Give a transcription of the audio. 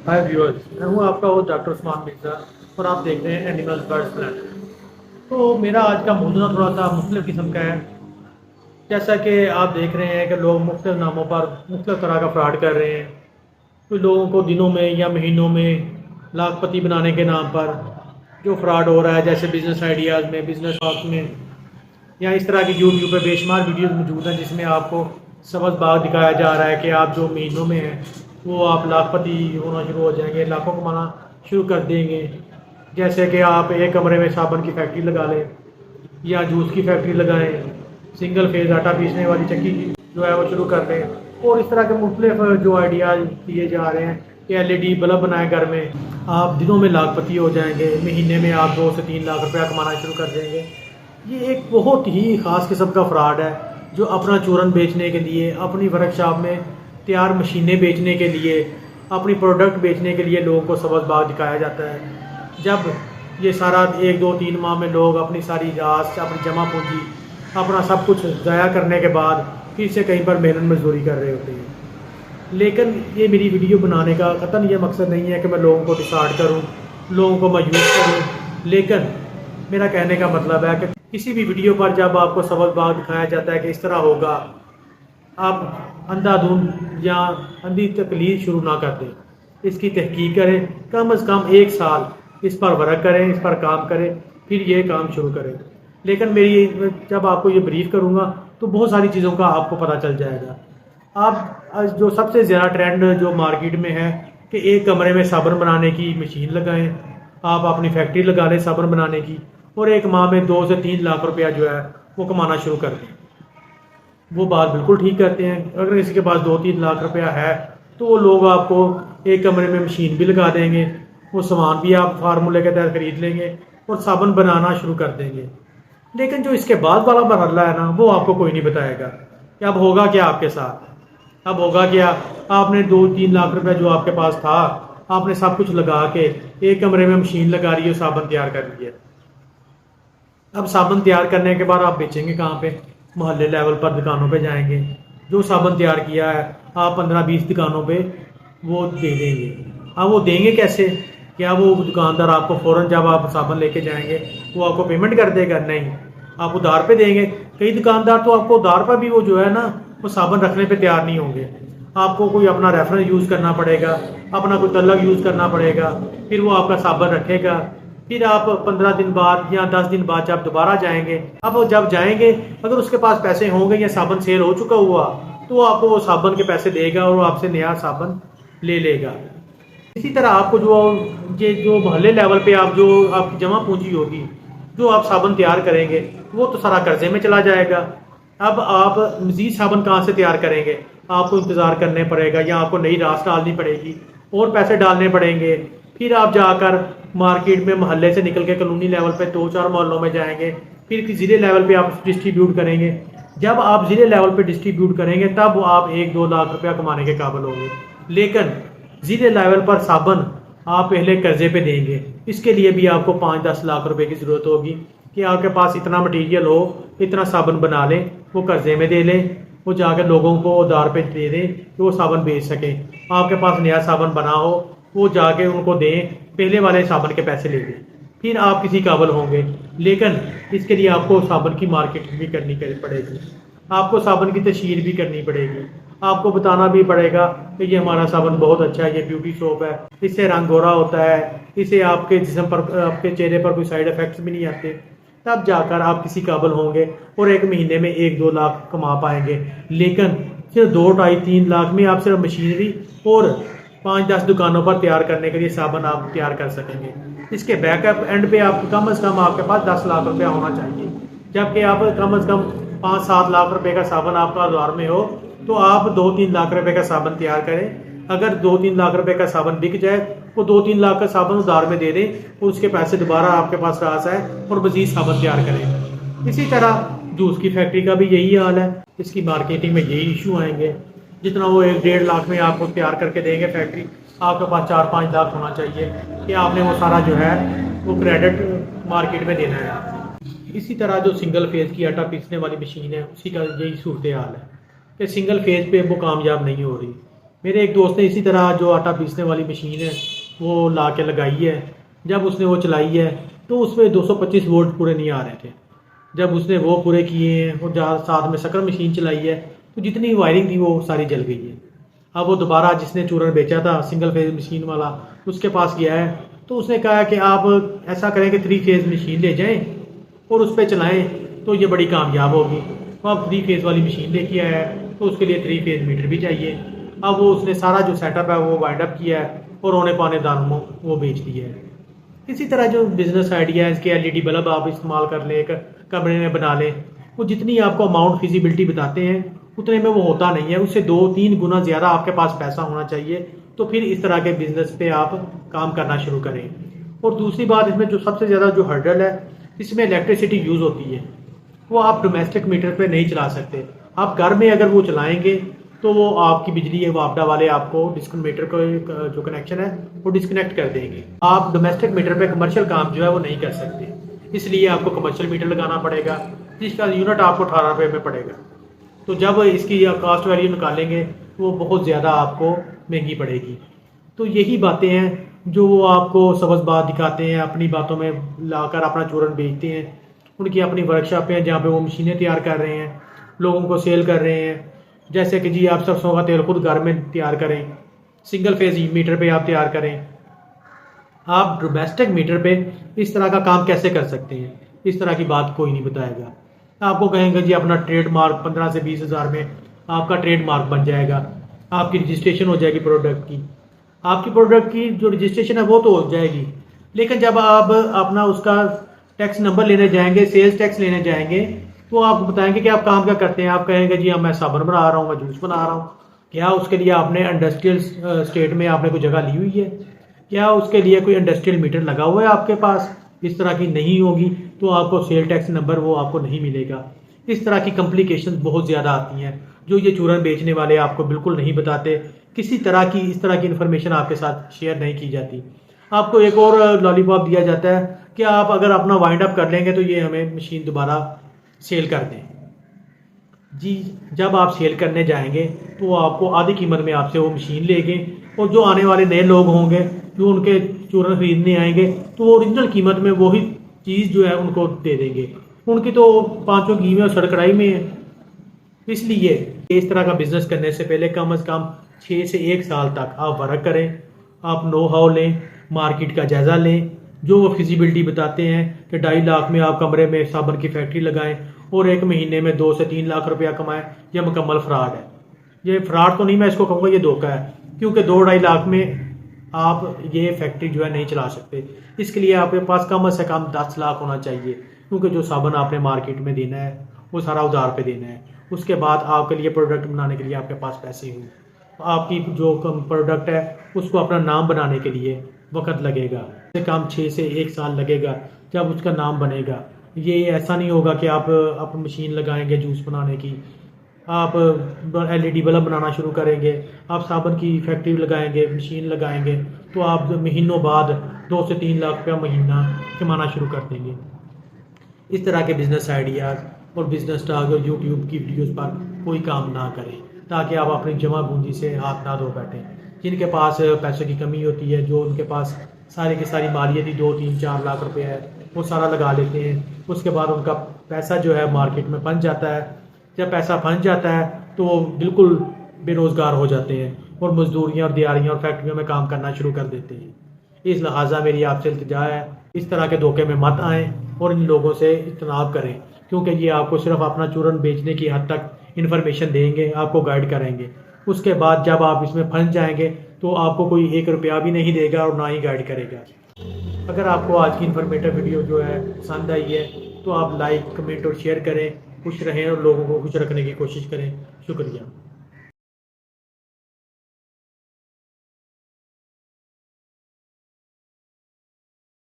हाय viewers, मैं हूँ आपका वो डॉक्टर उस्मान मिर्ज़ा और आप देख रहे हैं एनिमल बर्ड्स प्लान। तो मेरा आज का मौजूदा थोड़ा सा मुख्तलिफ किस्म का है। जैसा कि आप देख रहे हैं कि लोग मुख्तलिफ नामों पर मुख्तलिफ तरह का फ्रॉड कर रहे हैं। कुछ लोगों को दिनों में या महीनों में लाखपति बनाने के नाम पर जो फ्रॉड हो रहा है, जैसे बिज़नेस आइडियाज़ में, बिज़नेस टॉक्स में, या इस तरह की यूट्यूब पे बेशुमार वीडियोस मौजूद हैं जिसमें आपको सबक बाग दिखाया जा रहा है कि आप जो महीनों में हैं वो आप लाखपति होना शुरू हो जाएंगे, लाखों कमाना शुरू कर देंगे। जैसे कि आप एक कमरे में साबुन की फैक्ट्री लगा लें या जूस की फैक्ट्री लगाएं, सिंगल फेज आटा पीसने वाली चक्की जो है वो शुरू कर दें, और इस तरह के मुख्तलिफ जो आइडियाज़ दिए जा रहे हैं कि LED बल्ब बनाए घर में, आप दिनों में लाखपति हो जाएंगे, महीने में आप 2 से 3 लाख रुपया कमाना शुरू कर देंगे। ये एक बहुत ही ख़ास किस्म का फ्रॉड है जो अपना चूरन बेचने के लिए, अपनी वर्कशॉप में तैयार मशीनें बेचने के लिए, अपनी प्रोडक्ट बेचने के लिए लोगों को सबक बाग दिखाया जाता है। जब ये सारा 1 2 3 माह में लोग अपनी सारी रास, अपनी जमा पूंजी, अपना सब कुछ ज़ाया करने के बाद फिर से कहीं पर मेहनत मजदूरी कर रहे होते हैं। लेकिन ये मेरी वीडियो बनाने का कतई ये मकसद नहीं है कि मैं लोगों को डिसाइड करूं, लोगों को मायूस करूं। लेकिन मेरा कहने का मतलब है कि किसी भी वीडियो पर जब आपको सबक बाग दिखाया जाता है कि इस तरह होगा, आप अंधाधुंध या अंधी तकलीफ शुरू ना कर दें। इसकी तहकीक करें, कम से कम 1 साल इस पर वर्क करें, इस पर काम करें, फिर ये काम शुरू करें। लेकिन मेरी जब आपको ये ब्रीफ करूँगा तो बहुत सारी चीज़ों का आपको पता चल जाएगा। आप आज जो सबसे ज़्यादा ट्रेंड जो मार्केट में है कि एक कमरे में साबुन बनाने की मशीन लगाएं, आप अपनी फैक्ट्री लगा लें साबुन बनाने की, और 1 माह में 2 से 3 लाख रुपया जो है वो कमाना शुरू कर दें। वो बात बिल्कुल ठीक करते हैं। अगर किसी के पास 2 3 लाख रुपया है तो वो लोग आपको एक कमरे में मशीन भी लगा देंगे, वो सामान भी आप फार्मूले के तहत खरीद लेंगे और साबुन बनाना शुरू कर देंगे। लेकिन जो इसके बाद वाला मरहला है ना, वो आपको कोई नहीं बताएगा कि अब होगा क्या आपके साथ। अब होगा क्या, आपने 2 3 लाख रुपया जो आपके पास था, आपने सब कुछ लगा के एक कमरे में मशीन लगा रही है, साबुन तैयार कर लिया। अब साबुन तैयार करने के बाद आप बेचेंगे कहाँ पे? मोहल्ले लेवल पर दुकानों पे जाएंगे। जो साबुन तैयार किया है आप 15 20 दुकानों पे वो दे देंगे। अब वो देंगे कैसे? क्या वो दुकानदार आपको फ़ौरन जब आप साबुन लेके जाएंगे वो आपको पेमेंट कर देगा? नहीं, आप उधार पे देंगे। कई दुकानदार तो आपको उधार पर भी वो जो है ना वो साबुन रखने पे तैयार नहीं होंगे। आपको कोई अपना रेफरेंस यूज़ करना पड़ेगा, अपना कोई तलब यूज़ करना पड़ेगा, फिर वो आपका साबुन रखेगा। फिर आप 15 दिन बाद या 10 दिन बाद जब दोबारा जाएंगे, अब जब जाएंगे अगर उसके पास पैसे होंगे या साबुन सेल हो चुका हुआ तो वो आपको वो साबुन के पैसे देगा और वो आपसे नया साबुन ले लेगा। इसी तरह आपको जो मोहल्ले लेवल पे आप जो आपकी जमा पूंजी होगी, जो आप साबुन तैयार करेंगे, वो तो सारा कर्जे में चला जाएगा। अब आप मजीद साबुन कहाँ से तैयार करेंगे? आपको इंतज़ार करने पड़ेगा या आपको नई रास डालनी पड़ेगी और पैसे डालने पड़ेंगे। फिर आप जाकर मार्केट में मोहल्ले से निकल के कॉलोनी लेवल पे 2 4 मोहल्लों में जाएंगे, फिर ज़िले लेवल पे आप डिस्ट्रीब्यूट करेंगे। जब आप ज़िले लेवल पे डिस्ट्रीब्यूट करेंगे तब आप 1 2 लाख रुपया कमाने के काबिल होंगे। लेकिन ज़िले लेवल पर साबुन आप पहले कर्जे पे देंगे। इसके लिए भी आपको 5 10 लाख रुपए की ज़रूरत होगी कि आपके पास इतना मटीरियल हो, इतना साबुन बना लें, वो कर्जे में दे लें, वो जाकर लोगों को उधार पे दे दें कि वो साबुन बेच सकें। आपके पास नया साबुन बना हो, वो जाके उनको दें, पहले वाले साबुन के पैसे ले लें, फिर आप किसी काबिल होंगे। लेकिन इसके लिए आपको साबुन की मार्केटिंग भी करनी पड़ेगी, आपको साबुन की तशहीर भी करनी पड़ेगी, आपको बताना भी पड़ेगा कि ये हमारा साबुन बहुत अच्छा है, ये ब्यूटी सोप है, इससे रंग गोरा होता है, इससे आपके जिस्म पर, आपके चेहरे पर कोई साइड इफ़ेक्ट्स भी नहीं आते। तब जाकर आप किसी काबिल होंगे और एक महीने में 1 2 लाख कमा पाएंगे। लेकिन सिर्फ 2 2.5 3 लाख में आप सिर्फ मशीनरी और 5 10 दुकानों पर तैयार करने के लिए साबुन आप तैयार कर सकेंगे। इसके बैकअप एंड पे आप कम से कम आपके पास 10 लाख रुपया होना चाहिए। जबकि आप कम से कम 5 7 लाख रुपए का साबुन आपका उधार में हो तो आप 2 3 लाख रुपए का साबुन तैयार करें। अगर 2 3 लाख रुपए का साबुन बिक जाए, वो 2 3 लाख का साबुन उधार में दे दें और उसके पैसे दोबारा आपके पास रास आए और मजीद साबुन तैयार करें। इसी तरह जूस की फैक्ट्री का भी यही हाल है, इसकी मार्केटिंग में यही इशू आएंगे। जितना वो 1 1.5 लाख में आपको तैयार करके देंगे फैक्ट्री, आपके पास 4 5 लाख होना चाहिए कि आपने वो सारा जो है वो क्रेडिट मार्केट में देना है। इसी तरह जो सिंगल फेज की आटा पीसने वाली मशीन है, उसी का यही सूरत हाल है कि सिंगल फेज पे वो कामयाब नहीं हो रही। میرے ایک دوست نے اسی طرح جو آٹا پیسنے والی مشین ہے وہ لا کے لگائی ہے. جب اس نے وہ چلائی ہے تو اس میں 225 وولٹ پورے نہیں آ رہے تھے. جب اس نے وہ پورے کیے ہیں اور جہاں ساتھ میں سکر مشین چلائی ہے تو جتنی وائرنگ تھی وہ ساری جل گئی ہے. اب وہ دوبارہ جس نے چورن بیچا تھا سنگل فیز مشین والا اس کے پاس گیا ہے تو اس نے کہا کہ آپ ایسا کریں کہ 3 فیز مشین لے جائیں اور اس پہ چلائیں تو یہ بڑی کامیاب ہوگی. تو اب 3 فیز والی مشین لے کے آیا ہے تو اس کے لیے 3 فیز میٹر بھی چاہیے. اب وہ اس نے سارا جو سیٹ اپ ہے وہ وائنڈ اپ کیا ہے اور اونے پانے دانوں وہ بیچ دیا ہے. اسی طرح جو بزنس آئیڈیا ہے اس کے LED بلب آپ استعمال کر لیں، ایک کمرے میں بنا لیں، وہ جتنی آپ کو اماؤنٹ فیزیبلٹی بتاتے ہیں اتنے میں وہ ہوتا نہیں ہے، اس سے 2-3 گنا زیادہ آپ کے پاس پیسہ ہونا چاہیے تو پھر اس طرح کے بزنس پہ آپ کام کرنا شروع کریں. اور دوسری بات اس میں جو سب سے زیادہ جو ہرڈل ہے اس میں الیکٹریسٹی یوز ہوتی ہے، وہ آپ ڈومیسٹک میٹر پہ نہیں چلا سکتے. آپ گھر میں اگر وہ چلائیں گے تو وہ آپ کی بجلی ہے وہ آپڈا والے آپ کو میٹر کو جو کنیکشن ہے وہ ڈسکنیکٹ کر دیں گے. آپ ڈومیسٹک میٹر پہ کمرشل کام جو ہے وہ نہیں کر سکتے، اس لیے آپ کو کمرشل میٹر لگانا پڑے گا جس کا یونٹ آپ کو 18 روپے میں پڑے گا. تو جب اس کی کاسٹ ویلیو نکالیں گے تو وہ بہت زیادہ آپ کو مہنگی پڑے گی. تو یہی باتیں ہیں جو وہ آپ کو سبز بات دکھاتے ہیں، اپنی باتوں میں لا کر اپنا چورن بیچتے ہیں. ان کی اپنی ورک شاپیں ہیں جہاں پہ وہ مشینیں تیار کر رہے ہیں، لوگوں کو سیل کر رہے ہیں. جیسے کہ جی آپ سرسوں کا تیل خود گھر میں تیار کریں، سنگل فیز میٹر پہ آپ تیار کریں. آپ ڈومیسٹک میٹر پہ اس طرح کا کام کیسے کر سکتے ہیں؟ اس طرح کی بات کوئی نہیں بتائے گا. آپ کو کہیں گے جی اپنا ٹریڈ مارک 15 سے 20 ہزار میں آپ کا ٹریڈ مارک بن جائے گا، آپ کی رجسٹریشن ہو جائے گی پروڈکٹ کی. آپ کی پروڈکٹ کی جو رجسٹریشن ہے وہ تو ہو جائے گی، لیکن جب آپ اپنا اس کا ٹیکس نمبر لینے جائیں گے، سیلز ٹیکس لینے جائیں گے تو آپ کو بتائیں گے کہ آپ کام کیا کرتے ہیں. آپ کہیں گے جی میں صابن بنا رہا ہوں، میں جوس بنا رہا ہوں. کیا اس کے لیے آپ نے انڈسٹریل اسٹیٹ میں آپ نے کوئی جگہ لی ہوئی ہے؟ کیا اس کے لیے کوئی انڈسٹریل میٹر لگا ہوا ہے آپ کے پاس؟ اس طرح کی نہیں ہوگی تو آپ کو سیل ٹیکس نمبر وہ آپ کو نہیں ملے گا. اس طرح کی کمپلیکیشن بہت زیادہ آتی ہیں جو یہ چورن بیچنے والے آپ کو بالکل نہیں بتاتے. کسی طرح کی اس طرح کی انفارمیشن آپ کے ساتھ شیئر نہیں کی جاتی. آپ کو ایک اور لالی پاپ دیا جاتا ہے کہ آپ اگر اپنا وائنڈ اپ کر لیں گے تو یہ ہمیں مشین دوبارہ سیل کر دیں. جی جب آپ سیل کرنے جائیں گے تو آپ کو آدھی قیمت میں آپ سے وہ مشین لے گے، اور جو آنے والے نئے لوگ ہوں گے جو ان کے چورن خریدنے آئیں گے تو وہ اوریجنل قیمت میں وہی چیز جو ہے ان کو دے دیں گے. ان کی تو پانچوں گھی میں اور سڑکڑائی میں ہے. اس لیے اس طرح کا بزنس کرنے سے پہلے کم از کم 6 سے 1 سال تک آپ ورک کریں، آپ نو ہاؤ لیں، مارکیٹ کا جائزہ لیں. جو وہ فیزیبلٹی بتاتے ہیں کہ 2.5 لاکھ میں آپ کمرے میں صابن کی فیکٹری لگائیں اور 1 مہینے میں 2 سے 3 لاکھ روپیہ کمائیں، یہ مکمل فراڈ ہے. یہ فراڈ تو نہیں، میں اس کو کہوں گا یہ دھوکہ ہے، کیونکہ 2-2.5 لاکھ میں آپ یہ فیکٹری جو ہے نہیں چلا سکتے. اس کے لیے آپ کے پاس کم از کم 10 لاکھ ہونا چاہیے، کیونکہ جو صابن آپ نے مارکیٹ میں دینا ہے وہ سارا ادھار پہ دینا ہے. اس کے بعد آپ کے لیے پروڈکٹ بنانے کے لیے آپ کے پاس پیسے ہوں، آپ کی جو پروڈکٹ ہے اس کو اپنا نام بنانے کے لیے وقت لگے گا، کم سے کم 6 سے 1 سال لگے گا جب اس کا نام بنے گا. یہ ایسا نہیں ہوگا کہ آپ مشین لگائیں گے جوس بنانے کی، آپ LED بلب بنانا شروع کریں گے، آپ صابن کی فیکٹری لگائیں گے، مشین لگائیں گے تو آپ مہینوں بعد 2 سے 3 لاکھ روپیہ مہینہ کمانا شروع کر دیں گے. اس طرح کے بزنس آئیڈیاز اور بزنس ٹاک اور یوٹیوب کی ویڈیوز پر کوئی کام نہ کریں تاکہ آپ اپنی جمع پونجی سے ہاتھ نہ دھو بیٹھیں. جن کے پاس پیسوں کی کمی ہوتی ہے، جو ان کے پاس ساری کی ساری مالیتی 2-3-4 لاکھ روپے ہے، وہ سارا لگا لیتے ہیں. اس کے بعد ان کا پیسہ جو ہے مارکیٹ میں پھنس جاتا ہے. جب پیسہ پھنس جاتا ہے تو وہ بالکل بے روزگار ہو جاتے ہیں اور مزدوریاں اور دیاریاں اور فیکٹریوں میں کام کرنا شروع کر دیتے ہیں. اس لہٰذا میری آپ سے التجا ہے اس طرح کے دھوکے میں مت آئیں اور ان لوگوں سے اجتناب کریں، کیونکہ یہ آپ کو صرف اپنا چورن بیچنے کی حد تک انفارمیشن دیں گے، آپ کو گائیڈ کریں گے. اس کے بعد جب آپ اس میں پھنس جائیں گے تو آپ کو کوئی 1 روپیہ بھی نہیں دے گا اور نہ ہی گائیڈ کرے گا. اگر آپ کو آج کی انفارمیٹیو ویڈیو جو ہے پسند آئی ہے تو آپ لائک، کمنٹ اور شیئر کریں. خوش رہیں اور لوگوں کو خوش رکھنے کی کوشش کریں. شکریہ.